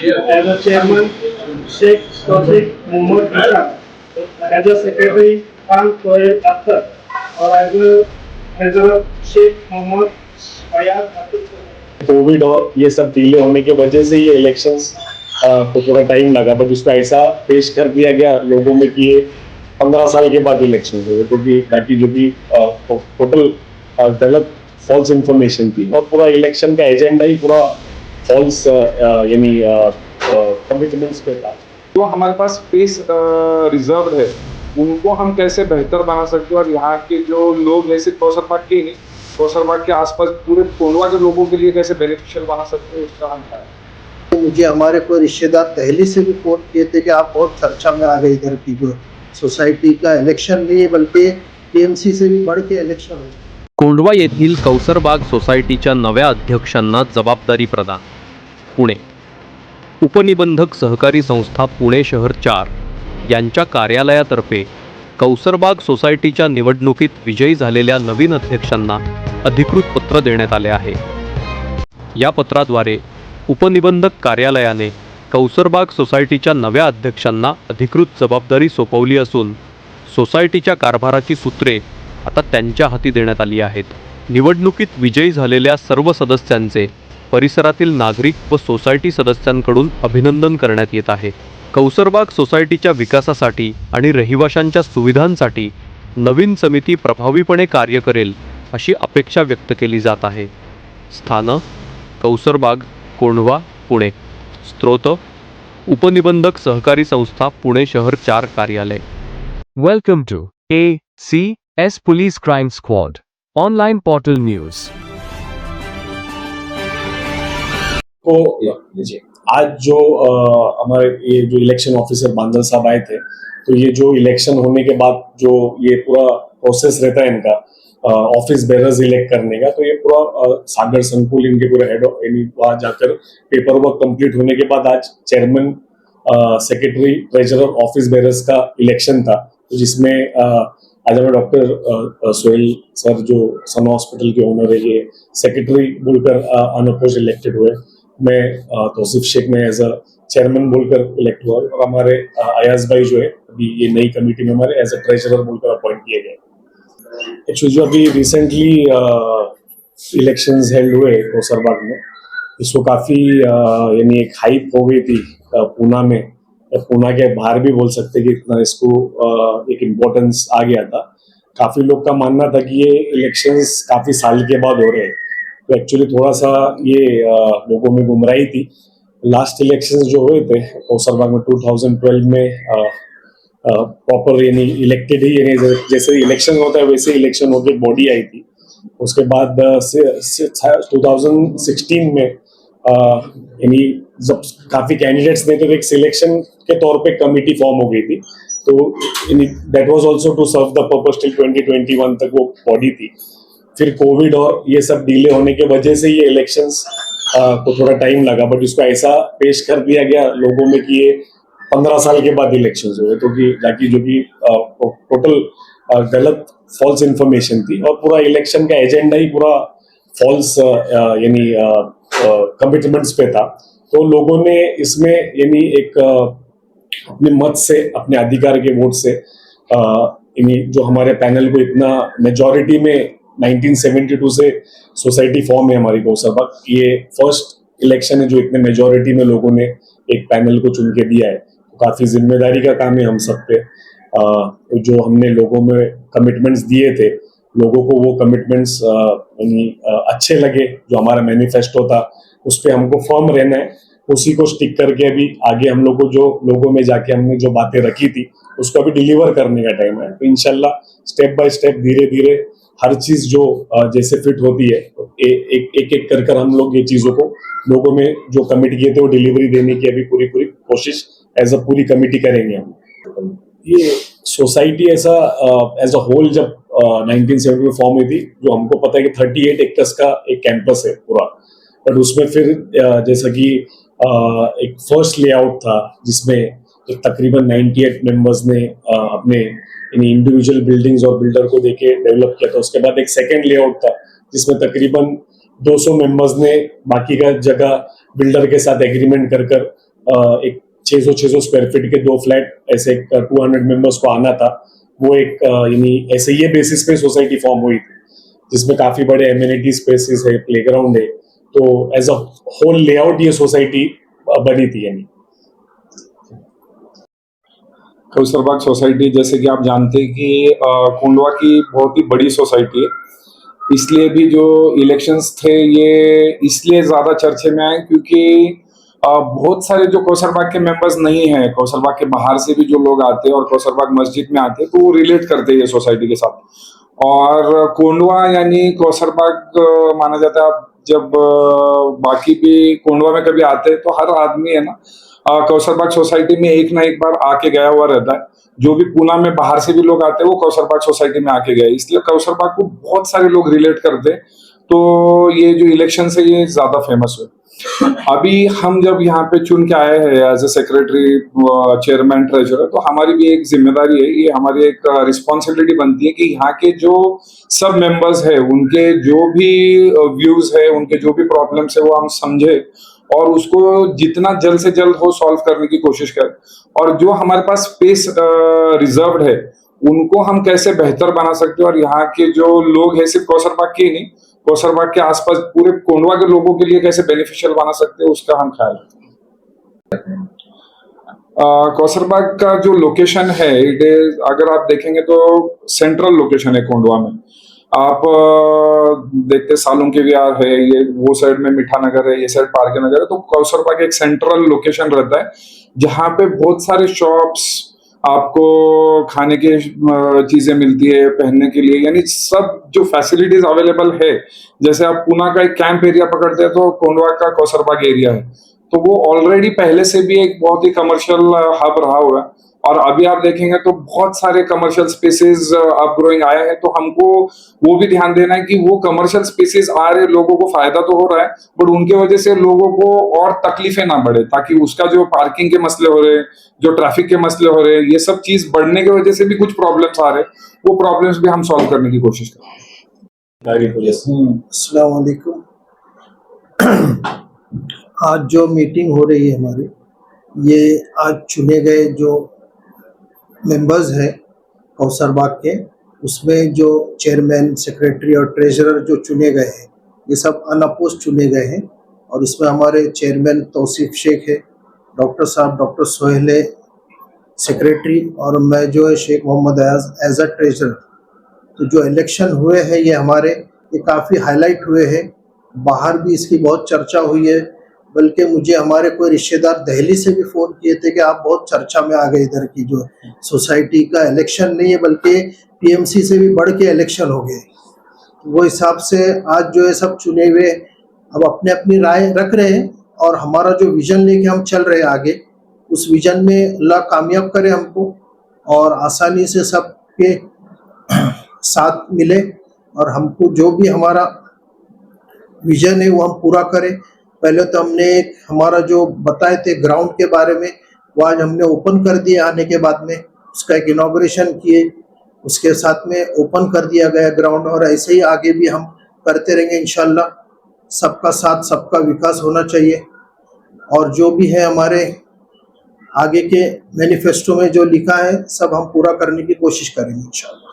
as a chairman, Sheikh Tawfiq Muhammad Ishaq, as a secretary, Khan Koel Akhtar, और as a treasurer, Sheikh Muhammad Fayaz Hafiz. Covid और ये सब delay होने की वजह से ये इलेक्शंस को थोड़ा टाइम लगा, बट उसको ऐसा पेश कर दिया गया लोगों में कि ये 15 साल के बाद इलेक्शन हुए, क्योंकि ताकि जो भी टोटल गलत फॉल्स इंफॉर्मेशन थी और पूरा इलेक्शन का एजेंडा ही पूरा फॉल्स यानी कमिटमेंट्स पे था। जो हमारे पास स्पेस रिजर्व है उनको हम कैसे बेहतर बना सकते हैं, और यहाँ के जो लोग हैं सिर्फ कौसरबाग के ही नहीं, कौसरबाग के आसपास पूरे कोंडवा के लोगों के लिए कैसे बेनिफिशियल बना सकते हैं, उसका हम है। मुझे हमारे कोई रिश्तेदार पहले से भी फोन किए थे कि आप बहुत चर्चा में आ गए, इधर की जो सोसायटी का इलेक्शन नहीं बल्कि टीएमसी से भी बढ़ के इलेक्शन है। कोंडवा येथील कौसरबाग सोसायटीच्या नव्या अध्यक्षांना जबाबदारी प्रदान। पुणे उपनिबंधक सहकारी संस्था पुणे शहर 4 यांच्या कार्यालयातर्फे कौसरबाग सोसायटीच्या निवडणुकीत विजयी झालेल्या नवीन अध्यक्षांना अधिकृत पत्र देण्यात आले आहे। या पत्राद्वारे उपनिबंधक कार्यालयाने कौसरबाग सोसायटीच्या नव्या अध्यक्षांना अधिकृत जबाबदारी सोपवली असून सोसायटीच्या कारभाराची सूत्रे आता त्यांच्या हाती देण्यात आली आहेत। निवडणुकीत विजयी झालेल्या सर्व सदस्यांचे परिसरातील नागरिक व सोसायटी सदस्यांकडून अभिनंदन करण्यात येत आहे। कौसरबाग सोसायटीच्या विकासासाठी आणि रहिवाशांच्या सुविधांसाठी नवीन समिती प्रभावीपणे कार्य करेल अशी अपेक्षा व्यक्त केली जात आहे। स्थान कौसरबाग, कोंढवा, पुणे। स्त्रोत उपनिबंधक सहकारी संस्था पुणे शहर 4 कार्यालय। Welcome to ACS Police Crime Squad Online Portal News। तो आज जो हमारे ये जो इलेक्शन ऑफिसर बांदल साहब आए थे, तो ये जो इलेक्शन होने के बाद जो ये पूरा प्रोसेस रहता है इनका ऑफिस बेरर्स इलेक्ट करने का, तो ये पूरा सागर संकुल इनके पूरे हेड वहाँ जाकर पेपर वर्क कंप्लीट होने के बाद आज chairman, secretary, treasurer, office bearers का इलेक्शन था, तो जिसमें आज हमें डॉक्टर सोहेल सर जो सन हॉस्पिटल के ओनर है ये सेक्रेटरी बोलकर अनअपोज इलेक्टेड हुए। मैं तौसीफ शेख में एज अ चेयरमैन बोलकर इलेक्ट हुआ और हमारे अयाज भाई जो है अभी ये नई कमेटी में हमारे एज अ ट्रेजरर बोलकर अपॉइंट किए गए। एक्चुअली जो अभी रिसेंटली इलेक्शंस हेल्ड हुए कौसरबाग में, इसको काफ़ी यानी एक हाइप हो गई थी पूना में, पूना के बाहर भी बोल सकते कि इतना इसको एक इम्पोर्टेंस आ गया था। काफ़ी लोग का मानना था कि ये इलेक्शंस काफ़ी साल के बाद हो रहे हैं, तो एक्चुअली थोड़ा सा ये लोगों में गुमराही थी। लास्ट इलेक्शंस जो हुए थे कौसरबाग में 2012 में प्रॉपर यानी इलेक्टेड ही यानी जैसे इलेक्शन होता है वैसे इलेक्शन होकर बॉडी आई थी। उसके बाद 2016 में यानी जब काफ़ी कैंडिडेट्स ने तो एक सिलेक्शन के तौर पे कमेटी फॉर्म हो गई थी, तो that was also to serve the purpose till 2021 तक वो बॉडी थी। फिर कोविड और ये सब डिले होने के वजह से ये इलेक्शंस को थोड़ा टाइम लगा, बट उसको ऐसा पेश कर दिया गया लोगों में कि ये 15 साल के बाद इलेक्शंस हुए, तो कि ताकि जो भी टोटल गलत फॉल्स इंफॉर्मेशन थी और पूरा इलेक्शन का एजेंडा ही पूरा फॉल्स यानी कमिटमेंट्स पे था, तो लोगों ने इसमें यानी एक अपने मत से, अपने अधिकार के वोट से यानी जो हमारे पैनल को इतना मेजॉरिटी में 1972 से सोसाइटी फॉर्म है हमारी कौसरबाग, ये फर्स्ट इलेक्शन है जो इतने मेजॉरिटी में लोगों ने एक पैनल को चुन के दिया है, तो काफ़ी जिम्मेदारी का काम है हम सब पे। जो हमने लोगों में कमिटमेंट्स दिए थे, लोगों को वो कमिटमेंट्स अच्छे लगे, जो हमारा मैनिफेस्टो था उस पर हमको फर्म रहना है, उसी को स्टिक करके अभी आगे हम लोग को जो लोगों में जाके हमने जो बातें रखी थी उसको अभी डिलीवर करने का टाइम है। तो इंशाल्लाह स्टेप बाय स्टेप धीरे धीरे हर चीज जो जैसे फिट होती है एक एक कर हम लोग ये चीजों को लोगों में जो कमिट किए थे वो डिलीवरी देने की अभी पूरी कोशिश एज अ पूरी कमिटी करेंगे हम। ये सोसाइटी ऐसा एज अ होल जब 1970 में फॉर्म हुई थी, जो हमको पता है कि 38 एकर्स का एक कैंपस है पूरा, बट उसमें फिर जैसा कि एक फर्स्ट लेआउट था जिसमें एक तकरीबन 98 मेंबर्स ने अपने इंडिविजुअल बिल्डिंग्स और बिल्डर को देके डेवलप किया था। उसके बाद एक सेकेंड लेआउट था जिसमें तकरीबन 200 मेंबर्स ने बाकी का जगह बिल्डर के साथ एग्रीमेंट कर एक 600 स्क्वायर फीट के 2 फ्लैट ऐसे 200 मेंबर्स को आना था, वो एक यानी ऐसे ये बेसिस पे सोसाइटी फॉर्म हुई थी, जिसमें काफी बड़े एमिनिटी स्पेसेस है, प्लेग्राउंड है, तो एज अ होल लेआउट ये सोसाइटी बनी थी। यानी कौसरबाग सोसाइटी, जैसे कि आप जानते हैं कि कोंडवा की बहुत ही बड़ी सोसाइटी है, इसलिए भी जो इलेक्शंस थे ये इसलिए ज़्यादा चर्चे में आए क्योंकि बहुत सारे जो कौसरबाग के मेंबर्स नहीं हैं, कौसरबाग के बाहर से भी जो लोग आते हैं और कौसरबाग मस्जिद में आते हैं, तो वो रिलेट करते हैं ये सोसाइटी के साथ। और कोंडवा यानी कौसरबाग माना जाता है। आप जब बाकी भी कोंडवा में कभी आते हैं तो हर आदमी है ना कौसरबाग सोसाइटी में एक ना एक बार आके गया हुआ रहता है। जो भी पूना में बाहर से भी लोग आते हैं वो कौसरबाग सोसाइटी में आके गए, इसलिए कौसरबाग को बहुत सारे लोग रिलेट करते हैं। तो ये जो इलेक्शन है ये ज्यादा फेमस हुए। अभी हम जब यहाँ पे चुन के आए हैं as a secretary, chairman, treasurer, तो हमारी भी एक जिम्मेदारी है, ये हमारी एक रिस्पॉन्सिबिलिटी बनती है कि यहाँ के जो सब मेंबर्स है उनके जो भी व्यूज है, उनके जो भी प्रॉब्लम्स है वो हम समझे और उसको जितना जल्द से जल्द हो सॉल्व करने की कोशिश करें। और जो हमारे पास स्पेस रिजर्व्ड है उनको हम कैसे बेहतर बना सकते हैं और यहाँ के जो लोग हैं सिर्फ कौसरबाग के ही नहीं, कौसरबाग के आसपास पूरे कोंडवा के लोगों के लिए कैसे बेनिफिशियल बना सकते हैं उसका हम ख्याल रखते हैं। कौसरबाग का जो लोकेशन है इट इज, अगर आप देखेंगे तो सेंट्रल लोकेशन है कोंडवा में। आप देखते सालों के विहार है, ये वो साइड में मीठा नगर है, ये साइड पार्क नगर है, तो कौसरबाग एक सेंट्रल लोकेशन रहता है जहाँ पे बहुत सारे शॉप्स, आपको खाने की चीजें मिलती है, पहनने के लिए, यानी सब जो फैसिलिटीज अवेलेबल है। जैसे आप पूना का एक कैंप एरिया पकड़ते हैं तो कोंडवा का कौसरबाग एरिया है, तो वो ऑलरेडी पहले से भी एक बहुत ही कमर्शियल हब रहा हुआ है। और अभी आप देखेंगे तो बहुत सारे कमर्शियल स्पेसेस अब ग्रोइंग आए हैं, तो हमको वो भी ध्यान देना है कि वो कमर्शियल स्पेसेस आ रहे, लोगों को फायदा तो हो रहा है बट उनके वजह से लोगों को और तकलीफें ना बढ़े, ताकि उसका जो पार्किंग के मसले हो रहे, जो ट्रैफिक के मसले हो रहे, ये सब चीज बढ़ने की वजह से भी कुछ प्रॉब्लम्स आ रहे, वो प्रॉब्लम्स भी हम सॉल्व करने की कोशिश करें। अस्सलाम वालेकुम। आज जो मीटिंग हो रही है हमारी, ये आज चुने गए जो मेंबर्स हैं कौसरबाग के, उसमें जो चेयरमैन, सेक्रेटरी और ट्रेजरर जो चुने गए हैं ये सब अनअपोज चुने गए हैं। और इसमें हमारे चेयरमैन तौसीफ शेख है, डॉक्टर साहब डॉक्टर सोहेल है सेक्रेटरी, और मैं जो है Sheikh Mohammad Ayaz as a treasurer. तो जो इलेक्शन हुए हैं ये हमारे, ये काफ़ी हाईलाइट हुए हैं, बाहर भी इसकी बहुत चर्चा हुई है, बल्कि मुझे हमारे कोई रिश्तेदार दिल्ली से भी फ़ोन किए थे कि आप बहुत चर्चा में आ गए, इधर की जो सोसाइटी का इलेक्शन नहीं है बल्कि पीएमसी से भी बढ़ के इलेक्शन हो गए। वो हिसाब से आज जो है सब चुने हुए अब अपने अपनी राय रख रहे हैं, और हमारा जो विज़न लेके हम चल रहे हैं आगे, उस विज़न में अल्लाह कामयाब करे हमको और आसानी से सबके साथ मिले, और हमको जो भी हमारा विज़न है वो हम पूरा करें। पहले तो हमने एक हमारा जो बताए थे ग्राउंड के बारे में, वो आज हमने ओपन कर दिया, आने के बाद में उसका एक इनॉग्रेशन किए, उसके साथ में ओपन कर दिया गया ग्राउंड, और ऐसे ही आगे भी हम करते रहेंगे इंशाल्लाह। सबका साथ सबका विकास होना चाहिए, और जो भी है हमारे आगे के मैनिफेस्टो में जो लिखा है सब हम पूरा करने की कोशिश करेंगे इंशाल्लाह।